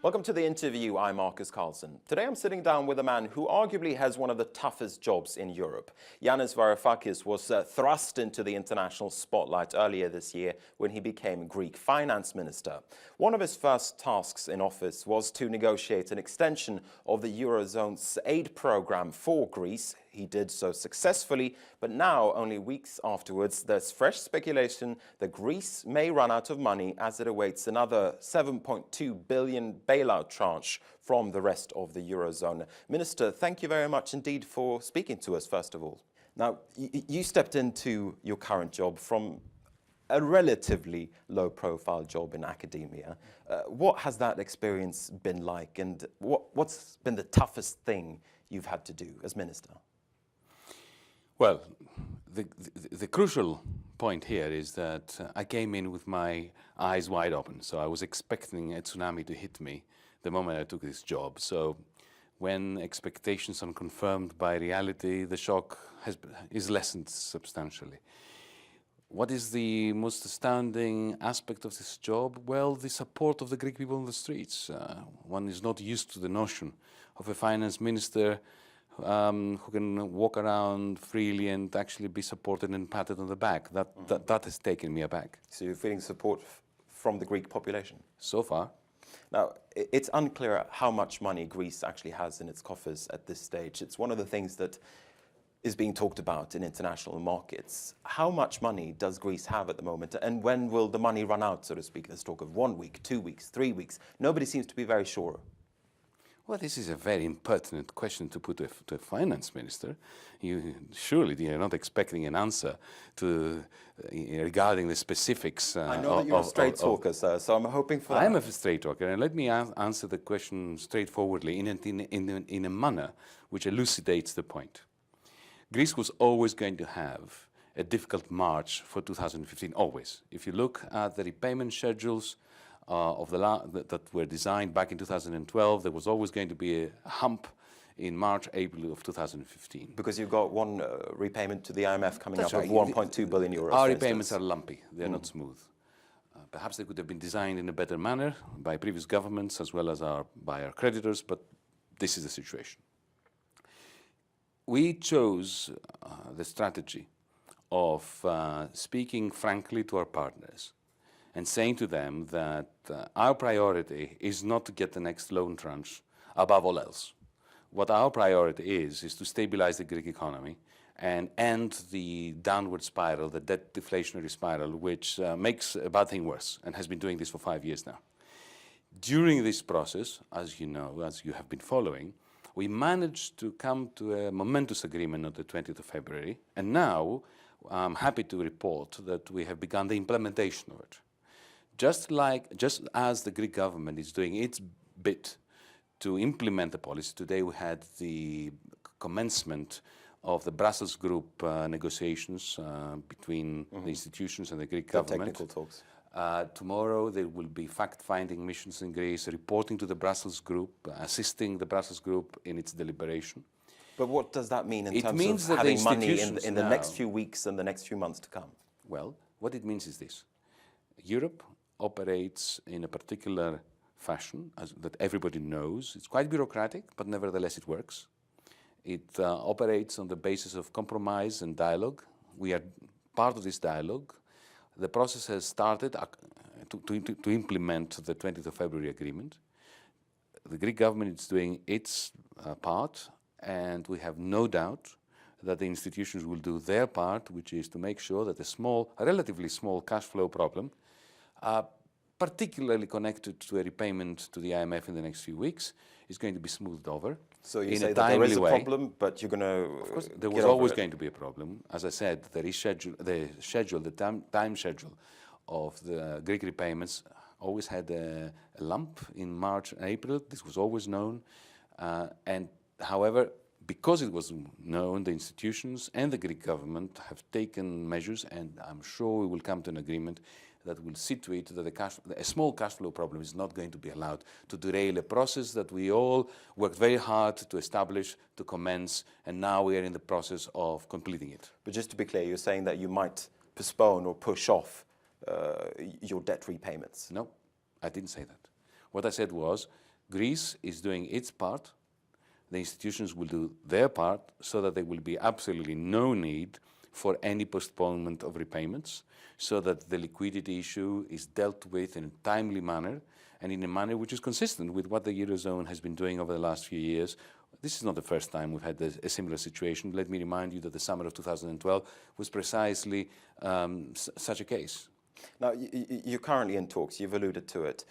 Welcome to the interview. I'm Marcus Carlson. Today I'm sitting down with a man who arguably has one of the toughest jobs in Europe. Yanis Varoufakis was thrust into the international spotlight earlier this year when he became Greek finance minister. One of his first tasks in office was to negotiate an extension of the Eurozone's aid program for Greece. He did so successfully, but now, only weeks afterwards, there's fresh speculation that Greece may run out of money as it awaits another 7.2 billion bailout tranche from the rest of the Eurozone. Minister, thank you very much indeed for speaking to us, first of all. Now, you stepped into your current job from a relatively low-profile job in academia. What has that experience been like, and what's been the toughest thing you've had to do as minister? Well, the crucial point here is that I came in with my eyes wide open. So I was expecting a tsunami to hit me the moment I took this job. So when expectations are confirmed by reality, the shock is lessened substantially. What is the most astounding aspect of this job? Well, the support of the Greek people on the streets. One is not used to the notion of a finance minister who can walk around freely and actually be supported and patted on the back. That has taken me aback. So you're feeling support from the Greek population? So far. Now, it's unclear how much money Greece actually has in its coffers at this stage. It's one of the things that is being talked about in international markets. How much money does Greece have at the moment, and when will the money run out, so to speak? There's talk of 1 week, 2 weeks, 3 weeks. Nobody seems to be very sure. Well, this is a very impertinent question to put to a finance minister. Surely you're not expecting an answer regarding the specifics. I know that you're a straight talker, sir, so I'm hoping for that. I'm a straight talker, and let me answer the question straightforwardly in a manner which elucidates the point. Greece was always going to have a difficult March for 2015, always. If you look at the repayment schedules that were designed back in 2012, there was always going to be a hump in March, April of 2015. Because you've got one repayment to the IMF coming That's up right. of 1.2 billion euros. Our repayments are lumpy. They're not smooth. Perhaps they could have been designed in a better manner by previous governments as well as by our creditors, but this is the situation. We chose the strategy of speaking frankly to our partners and saying to them that our priority is not to get the next loan tranche above all else. What our priority is to stabilize the Greek economy and end the downward spiral, the debt deflationary spiral, which makes a bad thing worse and has been doing this for 5 years now. During this process, as you know, as you have been following, we managed to come to a momentous agreement on the 20th of February, and now I'm happy to report that we have begun the implementation of it. Just as the Greek government is doing its bit to implement the policy, today we had the commencement of the Brussels Group negotiations between the institutions and the Greek government. Technical talks. Tomorrow there will be fact-finding missions in Greece, reporting to the Brussels Group, assisting the Brussels Group in its deliberation. But what does that mean in terms of having money in the next few weeks and the next few months to come? Well, what it means is this. Europe operates in a particular fashion that everybody knows. It's quite bureaucratic, but nevertheless it works. It operates on the basis of compromise and dialogue. We are part of this dialogue. The process has started to implement the 20th of February agreement. The Greek government is doing its part, and we have no doubt that the institutions will do their part, which is to make sure that a relatively small cash flow problem, particularly connected to a repayment to the IMF in the next few weeks, is going to be smoothed over. So you say that there is a problem, but you're going to Of course, there was always going to be a problem. As I said, the time schedule of the Greek repayments always had a lump in March and April. This was always known. And however, because it was known, the institutions and the Greek government have taken measures, and I'm sure we will come to an agreement that will see to it that a small cash flow problem is not going to be allowed to derail a process that we all worked very hard to establish, to commence, and now we are in the process of completing it. But just to be clear, you're saying that you might postpone or push off your debt repayments? No, I didn't say that. What I said was Greece is doing its part. The institutions will do their part so that there will be absolutely no need for any postponement of repayments, so that the liquidity issue is dealt with in a timely manner and in a manner which is consistent with what the Eurozone has been doing over the last few years. This is not the first time we've had a similar situation. Let me remind you that the summer of 2012 was precisely such a case. Now, you're currently in talks, you've alluded to it,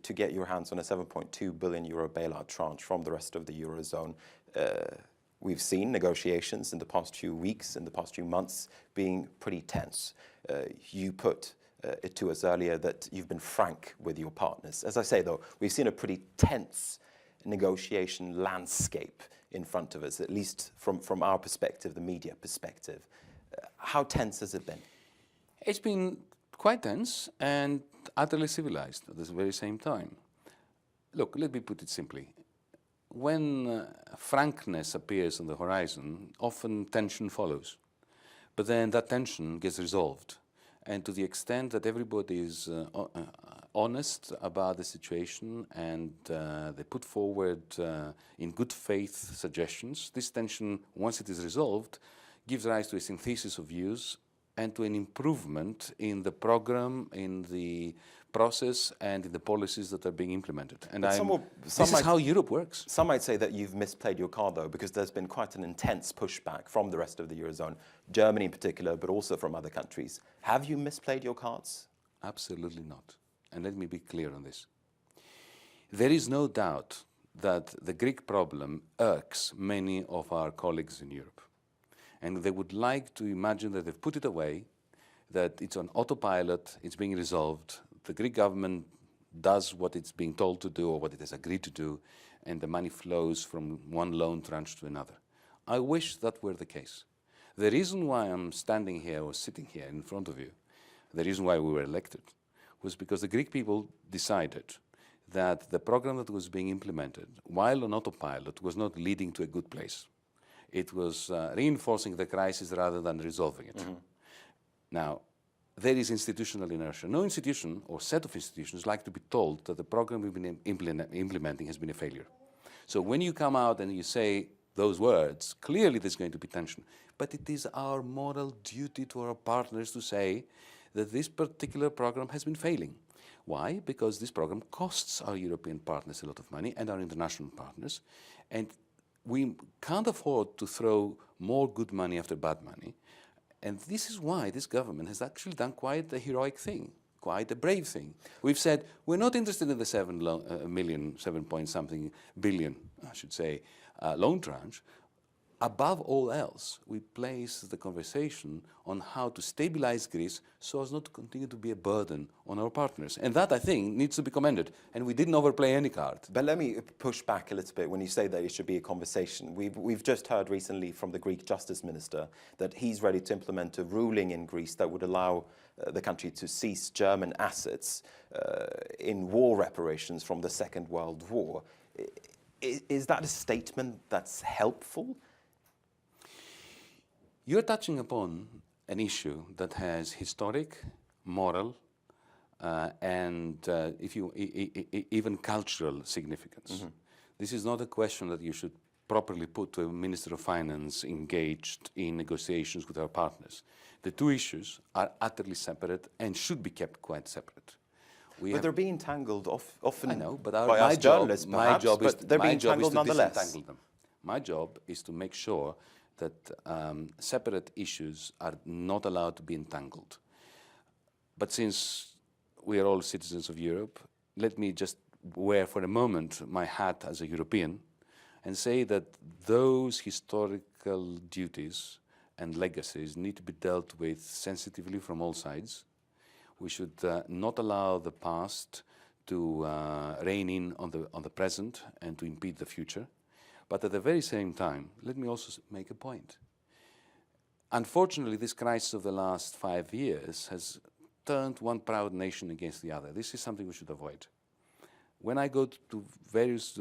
to get your hands on a 7.2 billion euro bailout tranche from the rest of the Eurozone. We've seen negotiations in the past few weeks, in the past few months, being pretty tense. You put it to us earlier that you've been frank with your partners. As I say, though, we've seen a pretty tense negotiation landscape in front of us, at least from our perspective, the media perspective. How tense has it been? It's been quite tense and utterly civilized at the very same time. Look, let me put it simply. When frankness appears on the horizon, often tension follows. But then that tension gets resolved. And to the extent that everybody is honest about the situation and they put forward in good faith suggestions, this tension, once it is resolved, gives rise to a synthesis of views and to an improvement in the program, in the process, and in the policies that are being implemented. And this is how Europe works. Some might say that you've misplayed your card, though, because there's been quite an intense pushback from the rest of the Eurozone, Germany in particular, but also from other countries. Have you misplayed your cards? Absolutely not. And let me be clear on this. There is no doubt that the Greek problem irks many of our colleagues in Europe. And they would like to imagine that they've put it away, that it's on autopilot, it's being resolved, the Greek government does what it's being told to do or what it has agreed to do, and the money flows from one loan tranche to another. I wish that were the case. The reason why I'm standing here or sitting here in front of you, the reason why we were elected, was because the Greek people decided that the program that was being implemented, while on autopilot, was not leading to a good place. It was reinforcing the crisis rather than resolving it. Mm-hmm. Now, there is institutional inertia. No institution or set of institutions like to be told that the program we've been implementing has been a failure. So when you come out and you say those words, clearly there's going to be tension. But it is our moral duty to our partners to say that this particular program has been failing. Why? Because this program costs our European partners a lot of money and our international partners. And we can't afford to throw more good money after bad money. And this is why this government has actually done quite a heroic thing, quite a brave thing. We've said, we're not interested in the 7 point something billion, I should say, loan tranche. Above all else, we place the conversation on how to stabilize Greece so as not to continue to be a burden on our partners. And that, I think, needs to be commended. And we didn't overplay any card. But let me push back a little bit when you say that it should be a conversation. We've just heard recently from the Greek Justice Minister that he's ready to implement a ruling in Greece that would allow the country to cease German assets in war reparations from the Second World War. Is that a statement that's helpful? You're touching upon an issue that has historic, moral, and even cultural significance. Mm-hmm. This is not a question that you should properly put to a Minister of Finance engaged in negotiations with our partners. The two issues are utterly separate and should be kept quite separate. But they're being tangled often. I know, but my job is to nonetheless. Disentangle them. My job is to make sure that separate issues are not allowed to be entangled. But since we are all citizens of Europe, let me just wear for a moment my hat as a European and say that those historical duties and legacies need to be dealt with sensitively from all sides. We should not allow the past to rein in on the present and to impede the future. But at the very same time, let me also make a point. Unfortunately, this crisis of the last 5 years has turned one proud nation against the other. This is something we should avoid. When I go to various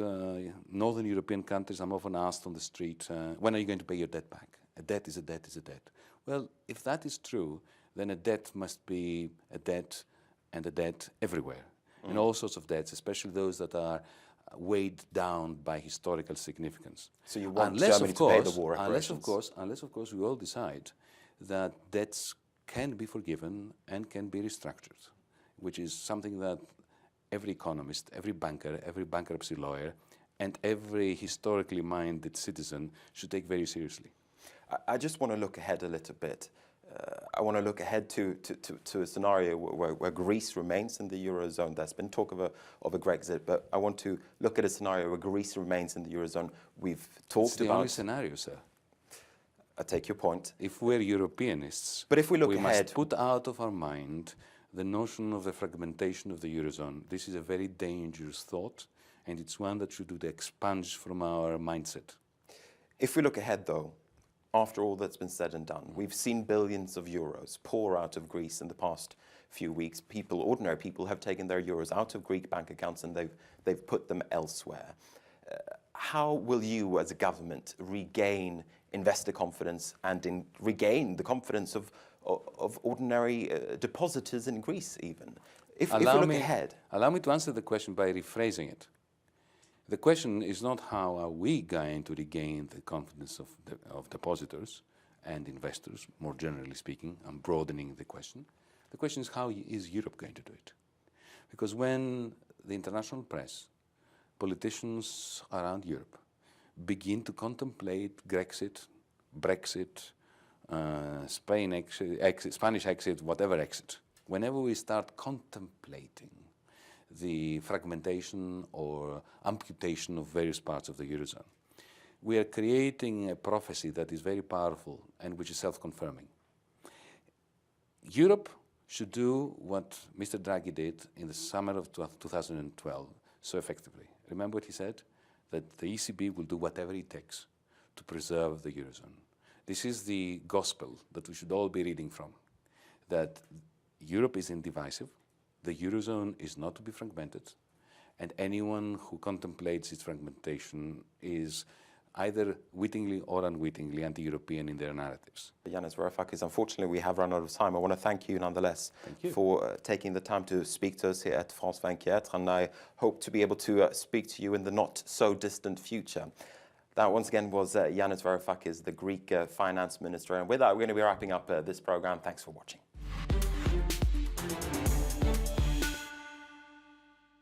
northern European countries, I'm often asked on the street, when are you going to pay your debt back? A debt is a debt is a debt. Well, if that is true, then a debt must be a debt and a debt everywhere. And all sorts of debts, especially those that are weighed down by historical significance. So you want Germany to pay the war reparations? Unless, of course, we all decide that debts can be forgiven and can be restructured, which is something that every economist, every banker, every bankruptcy lawyer, and every historically minded citizen should take very seriously. I just want to look ahead a little bit. I want to look ahead to a scenario where Greece remains in the Eurozone. There's been talk of a Grexit, but I want to look at a scenario where Greece remains in the Eurozone. We've talked It's the about... only scenario, sir. I take your point. If we're Europeanists, but if we look we ahead, must put out of our mind the notion of the fragmentation of the Eurozone. This is a very dangerous thought, and it's one that should be expunged from our mindset. If we look ahead, though, after all that's been said and done, we've seen billions of euros pour out of Greece in the past few weeks. People, ordinary people, have taken their euros out of Greek bank accounts and they've put them elsewhere. How will you, as a government, regain investor confidence and regain the confidence of ordinary depositors in Greece, even? If we look ahead. Allow me to answer the question by rephrasing it. The question is not how are we going to regain the confidence of depositors and investors, more generally speaking. I'm broadening the question. The question is how is Europe going to do it? Because when the international press, politicians around Europe, begin to contemplate Grexit, Brexit, Spanish exit, whatever exit, whenever we start contemplating the fragmentation or amputation of various parts of the Eurozone, we are creating a prophecy that is very powerful and which is self-confirming. Europe should do what Mr. Draghi did in the summer of 2012 so effectively. Remember what he said? That the ECB will do whatever it takes to preserve the Eurozone. This is the gospel that we should all be reading from, that Europe is indivisive, the Eurozone is not to be fragmented, and anyone who contemplates its fragmentation is either wittingly or unwittingly anti-European in their narratives. Yanis Varoufakis, unfortunately we have run out of time. I want to thank you nonetheless for taking the time to speak to us here at France 24, and I hope to be able to speak to you in the not-so-distant future. That once again was Yanis Varoufakis, the Greek finance minister, and with that we're going to be wrapping up this program. Thanks for watching.